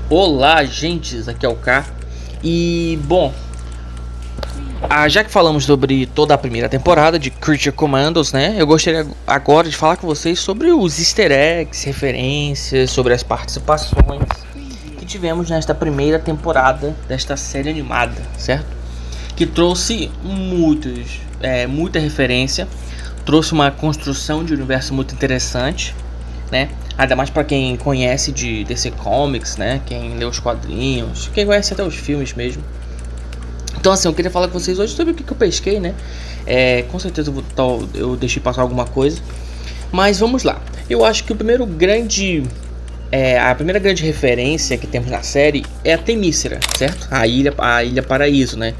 Olá, gentes, aqui é o K. E, bom, já que falamos sobre toda a primeira temporada de Creature Commandos, né? Eu gostaria agora de falar com vocês sobre os easter eggs, referências, sobre as participações que tivemos nesta primeira temporada desta série animada, certo? Que trouxe muita referência, trouxe uma construção de universo muito interessante, né? Ainda mais para quem conhece de DC Comics, né? Quem lê os quadrinhos, quem conhece até os filmes mesmo. Então assim, eu queria falar com vocês hoje sobre o que eu pesquei, né? Com certeza eu deixei passar alguma coisa, mas vamos lá. Eu acho que a primeira grande referência que temos na série é a Themyscira, certo? A Ilha Paraíso, né?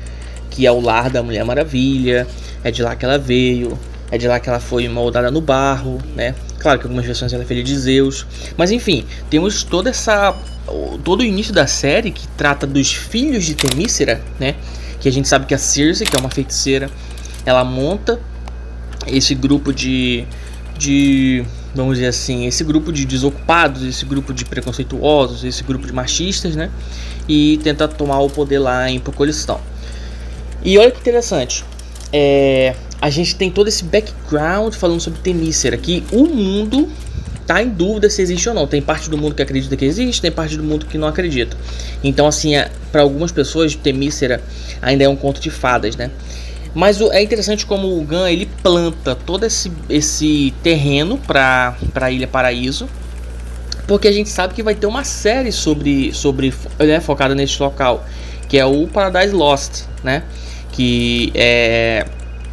Que é o lar da Mulher Maravilha. É de lá que ela veio, é de lá que ela foi moldada no barro, né? Claro que algumas versões ela é filha de Zeus, mas enfim, temos todo o início da série que trata dos filhos de Themyscira, né? Que a gente sabe que a Circe, que é uma feiticeira, ela monta esse grupo vamos dizer assim, esse grupo de desocupados, esse grupo de preconceituosos, esse grupo de machistas, né? E tenta tomar o poder lá em Procolição. E olha que interessante, a gente tem todo esse background falando sobre Themyscira, que o mundo tá em dúvida se existe ou não. Tem parte do mundo que acredita que existe, tem parte do mundo que não acredita. Então assim, para algumas pessoas Themyscira ainda é um conto de fadas, né? Mas é interessante como o Gunn, ele planta todo esse terreno para a Ilha Paraíso, porque a gente sabe que vai ter uma série focada nesse local, que é o Paradise Lost, né? Que é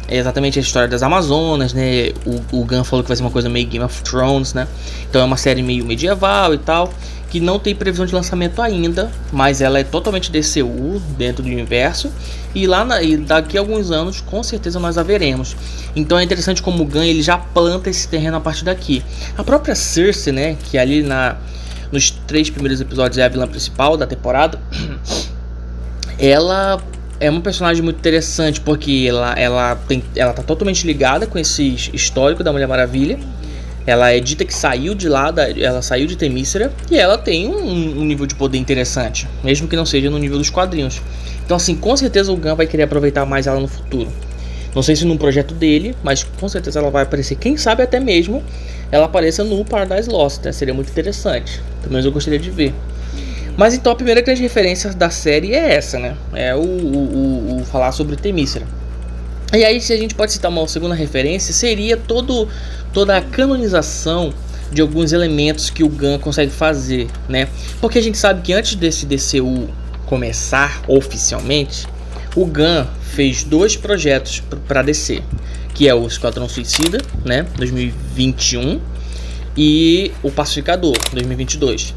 exatamente a história das Amazonas, né? O Gunn falou que vai ser uma coisa meio Game of Thrones, né? Então é uma série meio medieval e tal, que não tem previsão de lançamento ainda, mas ela é totalmente DCU dentro do universo, e daqui a alguns anos com certeza nós a veremos. Então é interessante como o Gunn, ele já planta esse terreno a partir daqui. A própria Circe, né, que ali nos 3 primeiros episódios é a vilã principal da temporada, ela é uma personagem muito interessante, porque ela tá totalmente ligada com esse histórico da Mulher Maravilha. Ela é dita que saiu de lá, ela saiu de Themyscira, e ela tem um nível de poder interessante, mesmo que não seja no nível dos quadrinhos. Então assim, com certeza o Gunn vai querer aproveitar mais ela no futuro. Não sei se num projeto dele, mas com certeza ela vai aparecer. Quem sabe até mesmo ela apareça no Paradise Lost, né? Seria muito interessante, pelo menos eu gostaria de ver. Mas então a primeira grande referência da série é essa, né? É o falar sobre Themyscira. E aí, se a gente pode citar uma segunda referência, seria toda a canonização de alguns elementos que o Gunn consegue fazer, né? Porque a gente sabe que antes desse DCU começar oficialmente, o Gunn fez 2 projetos para DC, que é o Esquadrão Suicida, né, 2021, e o Pacificador, 2022.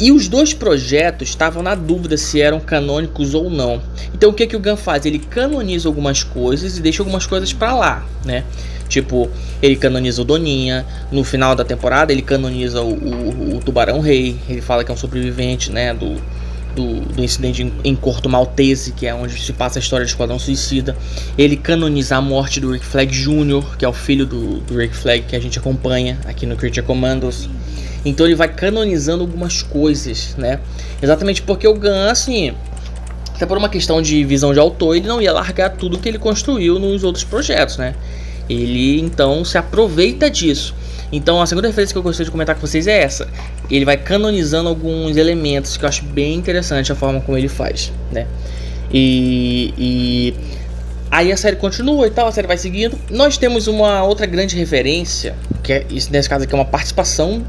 E os 2 projetos estavam na dúvida se eram canônicos ou não. Então o que o Gunn faz? Ele canoniza algumas coisas e deixa algumas coisas pra lá, né? Tipo, ele canoniza o Doninha. No final da temporada ele canoniza o Tubarão Rei. Ele fala que é um sobrevivente, né, do incidente em Corto Maltese, que é onde se passa a história do Esquadrão Suicida. Ele canoniza a morte do Rick Flag Jr., que é o filho do Rick Flag que a gente acompanha aqui no Creature Commandos. Então ele vai canonizando algumas coisas, né? Exatamente porque o Gunn, assim, até por uma questão de visão de autor, ele não ia largar tudo que ele construiu nos outros projetos, né? Ele então se aproveita disso. Então a segunda referência que eu gostaria de comentar com vocês é essa. Ele vai canonizando alguns elementos que eu acho bem interessante a forma como ele faz, né? E aí a série continua e tal, a série vai seguindo. Nós temos uma outra grande referência, que é, nesse caso aqui é uma participação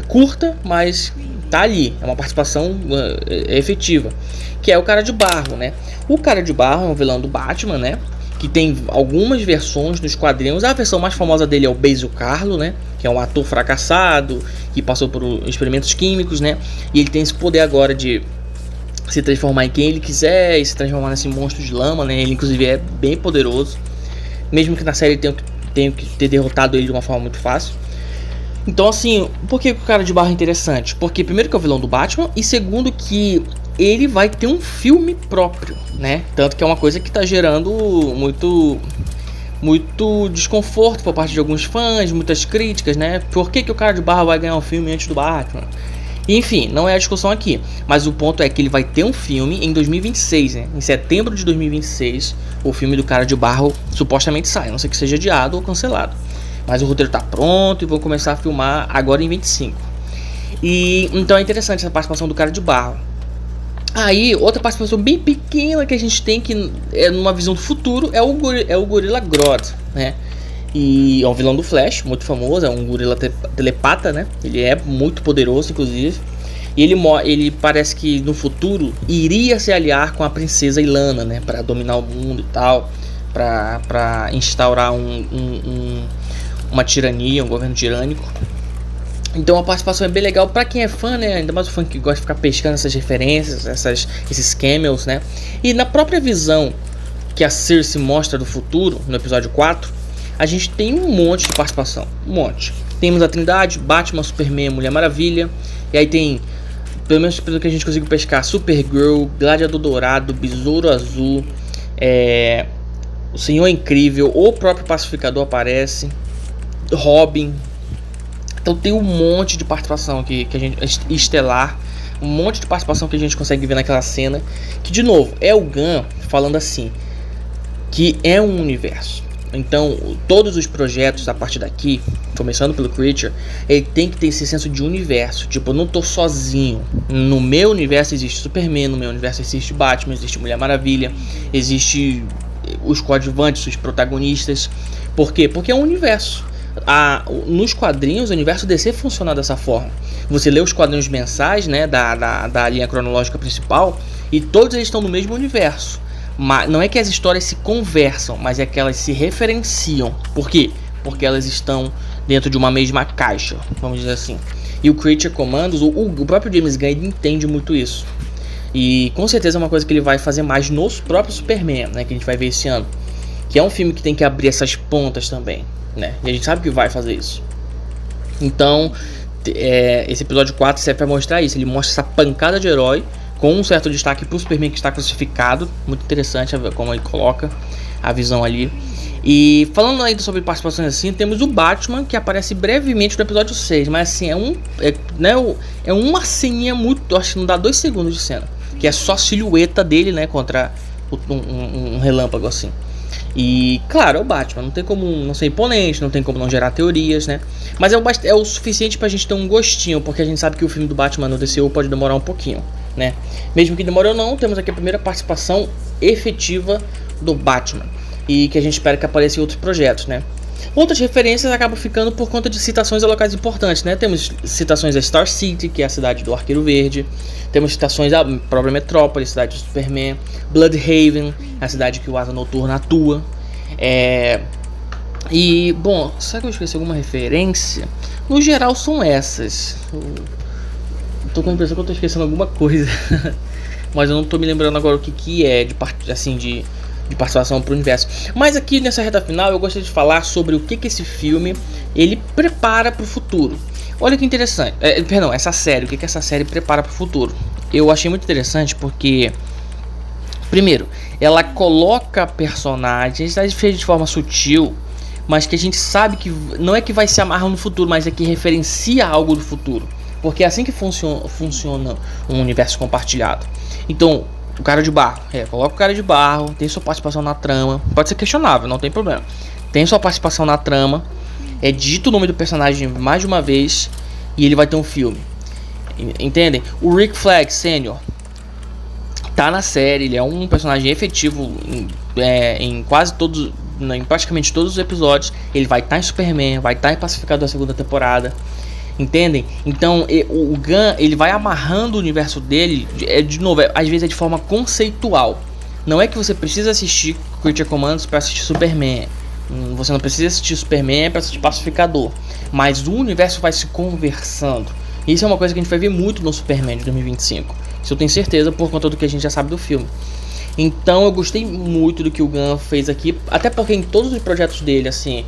curta, mas tá ali, é uma participação efetiva, que é o Cara de Barro, né? O Cara de Barro é um vilão do Batman, né? Que tem algumas versões nos quadrinhos. A versão mais famosa dele é o Basil Karlo, né? Que é um ator fracassado, que passou por experimentos químicos, né? E ele tem esse poder agora de se transformar em quem ele quiser e se transformar nesse monstro de lama, né? Ele inclusive é bem poderoso, mesmo que na série tenha que ter derrotado ele de uma forma muito fácil. Então assim, por que o Cara de Barro é interessante? Porque primeiro que é o vilão do Batman, e segundo que ele vai ter um filme próprio, né? Tanto que é uma coisa que tá gerando muito desconforto por parte de alguns fãs, muitas críticas, né? Por que o Cara de Barro vai ganhar um filme antes do Batman? Enfim, não é a discussão aqui, mas o ponto é que ele vai ter um filme em 2026, né? Em setembro de 2026, o filme do Cara de Barro supostamente sai, a não ser que seja adiado ou cancelado. Mas o roteiro tá pronto e vou começar a filmar agora em 25. E então é interessante essa participação do Cara de Barro. Aí, outra participação bem pequena que a gente tem, que é numa visão do futuro, é o Gorilla Grodd, né? E é um vilão do Flash, muito famoso, é um gorila telepata, né? Ele é muito poderoso, inclusive. E ele parece que no futuro iria se aliar com a princesa Ilana, né? Pra dominar o mundo e tal. Pra instaurar uma tirania, um governo tirânico. Então a participação é bem legal pra quem é fã, né? Ainda mais o fã que gosta de ficar pescando essas referências, esses cameos, né? E na própria visão que a Cersei mostra do futuro, no episódio 4, a gente tem um monte de participação, um monte. Temos a Trindade, Batman, Superman, Mulher Maravilha. E aí tem, pelo menos pelo que a gente conseguiu pescar, Supergirl, Gladiador Dourado, Besouro Azul, o Senhor Incrível, o próprio Pacificador aparece, Robin. Então tem um monte de participação que a gente, estelar, um monte de participação que a gente consegue ver naquela cena. Que de novo, é o Gunn falando assim, que é um universo. Então, todos os projetos a partir daqui, começando pelo Creature, ele tem que ter esse senso de universo. Tipo, eu não tô sozinho. No meu universo existe Superman, no meu universo existe Batman, existe Mulher Maravilha, existe os coadjuvantes, os protagonistas. Por quê? Porque é um universo. Nos quadrinhos, o universo DC funciona dessa forma. Você lê os quadrinhos mensais, né, da linha cronológica principal, e todos eles estão no mesmo universo. Mas não é que as histórias se conversam, mas é que elas se referenciam. Por quê? Porque elas estão dentro de uma mesma caixa, vamos dizer assim. E o Creature Commandos, o próprio James Gunn entende muito isso. E com certeza é uma coisa que ele vai fazer mais no próprio Superman, né, que a gente vai ver esse ano. Que é um filme que tem que abrir essas pontas também, né? E a gente sabe que vai fazer isso. Então, esse episódio 4 serve para mostrar isso. Ele mostra essa pancada de herói, com um certo destaque pro Superman que está crucificado. Muito interessante como ele coloca a visão ali. E falando ainda sobre participações assim, temos o Batman, que aparece brevemente no episódio 6. Mas assim, é uma ceninha muito... Acho que não dá 2 segundos de cena. Que é só a silhueta dele, né, contra um relâmpago assim. E claro, é o Batman, não tem como não ser imponente, não tem como não gerar teorias, né? Mas é o suficiente pra gente ter um gostinho, porque a gente sabe que o filme do Batman no DCU pode demorar um pouquinho, né? Mesmo que demore ou não, temos aqui a primeira participação efetiva do Batman, e que a gente espera que apareça em outros projetos, né? Outras referências acabam ficando por conta de citações a locais importantes, né? Temos citações a Star City, que é a cidade do Arqueiro Verde. Temos citações à própria Metrópole, cidade do Superman. Bloodhaven, a cidade que o Asa Noturna atua. E, bom, será que eu esqueci alguma referência? No geral são essas. Tô com a impressão que eu tô esquecendo alguma coisa. Mas eu não tô me lembrando agora o que é de participação para o universo. Mas aqui nessa reta final eu gostaria de falar sobre o que esse filme ele prepara para o futuro. Olha que interessante, essa série, o que essa série prepara para o futuro. Eu achei muito interessante porque, primeiro, ela coloca personagens feitos de forma sutil, mas que a gente sabe que não é que vai se amarrar no futuro, mas é que referencia algo do futuro. Porque é assim que funciona um universo compartilhado. Então, o Cara de Barro, coloca o Cara de Barro, tem sua participação na trama, pode ser questionável, não tem problema. Tem sua participação na trama, dito o nome do personagem mais de uma vez e ele vai ter um filme. Entendem? O Rick Flag Sr. tá na série, ele é um personagem efetivo em quase todos, em praticamente todos os episódios. Ele vai estar em Superman, vai estar em Pacificador da segunda temporada. Entendem? Então o Gunn ele vai amarrando o universo dele, de novo, às vezes é de forma conceitual. Não é que você precisa assistir Creature Commandos para assistir Superman. Você não precisa assistir Superman para assistir Pacificador. Mas o universo vai se conversando. Isso é uma coisa que a gente vai ver muito no Superman de 2025. Isso eu tenho certeza por conta do que a gente já sabe do filme. Então eu gostei muito do que o Gunn fez aqui. Até porque em todos os projetos dele, assim,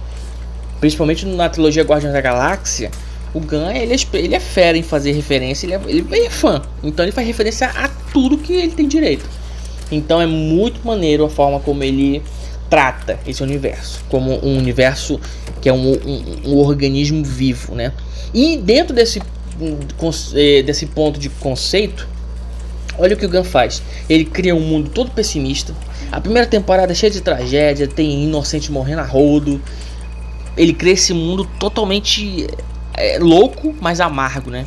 principalmente na trilogia Guardiões da Galáxia, o Gunn, ele é fera em fazer referência, ele é fã. Então ele faz referência a tudo que ele tem direito. Então é muito maneiro a forma como ele trata esse universo. Como um universo que é um organismo vivo, né? E dentro desse ponto de conceito, olha o que o Gunn faz. Ele cria um mundo todo pessimista. A primeira temporada é cheia de tragédia, tem inocente morrendo a rodo. Ele cria esse mundo totalmente louco, mas amargo, né?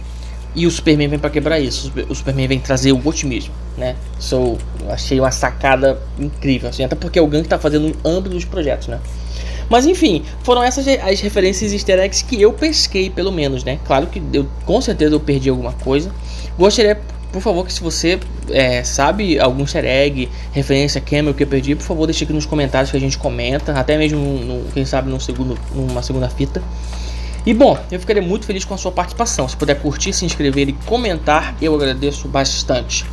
E o Superman vem pra quebrar isso. O Superman vem trazer o otimismo, né? Eu achei uma sacada incrível, assim, até porque é o Gunn que tá fazendo ambos os projetos, né? Mas enfim, foram essas as referências easter eggs que eu pesquei, pelo menos, né? Claro que com certeza eu perdi alguma coisa. Gostaria, por favor, que se você sabe algum easter egg, referência, cameo que eu perdi, por favor, deixe aqui nos comentários que a gente comenta, até mesmo, quem sabe, numa segunda fita. E bom, eu ficaria muito feliz com a sua participação. Se puder curtir, se inscrever e comentar, eu agradeço bastante.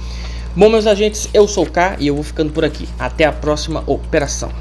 Bom, meus agentes, eu sou o K e eu vou ficando por aqui. Até a próxima operação.